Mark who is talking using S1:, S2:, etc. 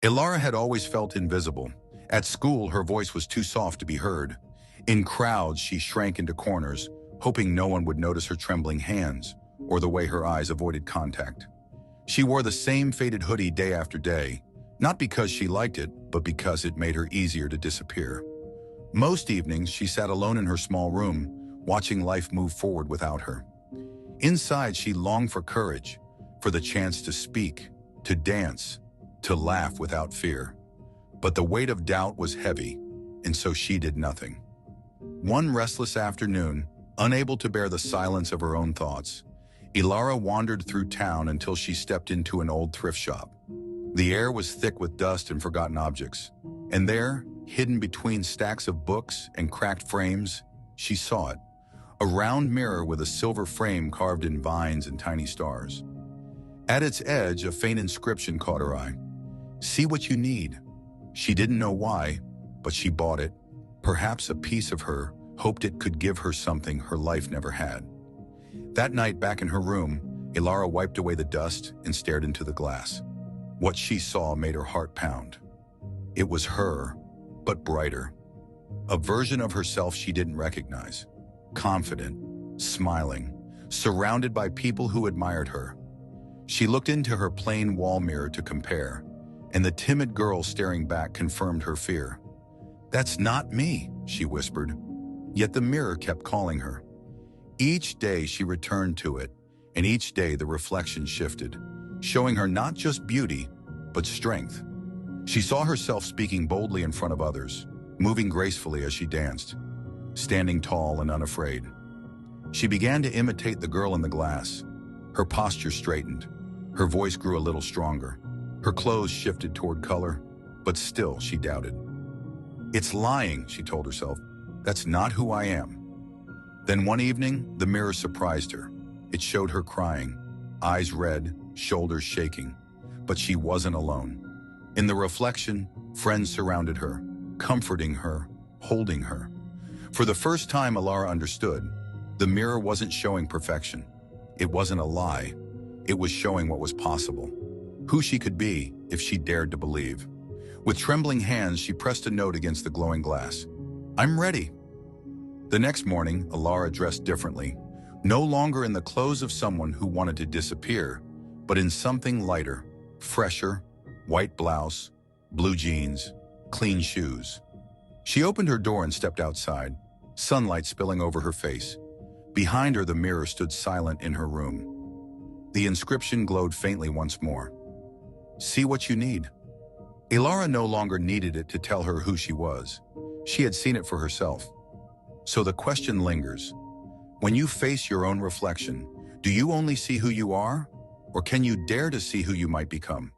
S1: Elara had always felt invisible. At school, her voice was too soft to be heard. In crowds, she shrank into corners, hoping no one would notice her trembling hands or the way her eyes avoided contact. She wore the same faded hoodie day after day, not because she liked it, but because it made her easier to disappear. Most evenings, she sat alone in her small room, watching life move forward without her. Inside, she longed for courage, for the chance to speak, to dance, to laugh without fear. But the weight of doubt was heavy, and so she did nothing. One restless afternoon, unable to bear the silence of her own thoughts, Elara wandered through town until she stepped into an old thrift shop. The air was thick with dust and forgotten objects, and there, hidden between stacks of books and cracked frames, she saw it, a round mirror with a silver frame carved in vines and tiny stars. At its edge, a faint inscription caught her eye. "See what you need." She didn't know why, but she bought it. Perhaps a piece of her hoped it could give her something her life never had. That night, back in her room, Elara wiped away the dust and stared into the glass. What she saw made her heart pound. It was her, but brighter. A version of herself she didn't recognize. Confident, smiling, surrounded by people who admired her. She looked into her plain wall mirror to compare, and the timid girl staring back confirmed her fear. "That's not me," she whispered. Yet the mirror kept calling her. Each day she returned to it, and each day the reflection shifted, showing her not just beauty, but strength. She saw herself speaking boldly in front of others, moving gracefully as she danced, standing tall and unafraid. She began to imitate the girl in the glass. Her posture straightened. Her voice grew a little stronger. Her clothes shifted toward color, but still she doubted. "It's lying," she told herself. "That's not who I am." Then one evening, the mirror surprised her. It showed her crying, eyes red, shoulders shaking. But she wasn't alone. In the reflection, friends surrounded her, comforting her, holding her. For the first time, Elara understood. The mirror wasn't showing perfection. It wasn't a lie. It was showing what was possible, who she could be if she dared to believe. With trembling hands, she pressed a note against the glowing glass. "I'm ready." The next morning, Elara dressed differently, no longer in the clothes of someone who wanted to disappear, but in something lighter, fresher, white blouse, blue jeans, clean shoes. She opened her door and stepped outside, sunlight spilling over her face. Behind her, the mirror stood silent in her room. The inscription glowed faintly once more. "See what you need." Elara no longer needed it to tell her who she was. She had seen it for herself. So the question lingers. When you face your own reflection, do you only see who you are, or can you dare to see who you might become?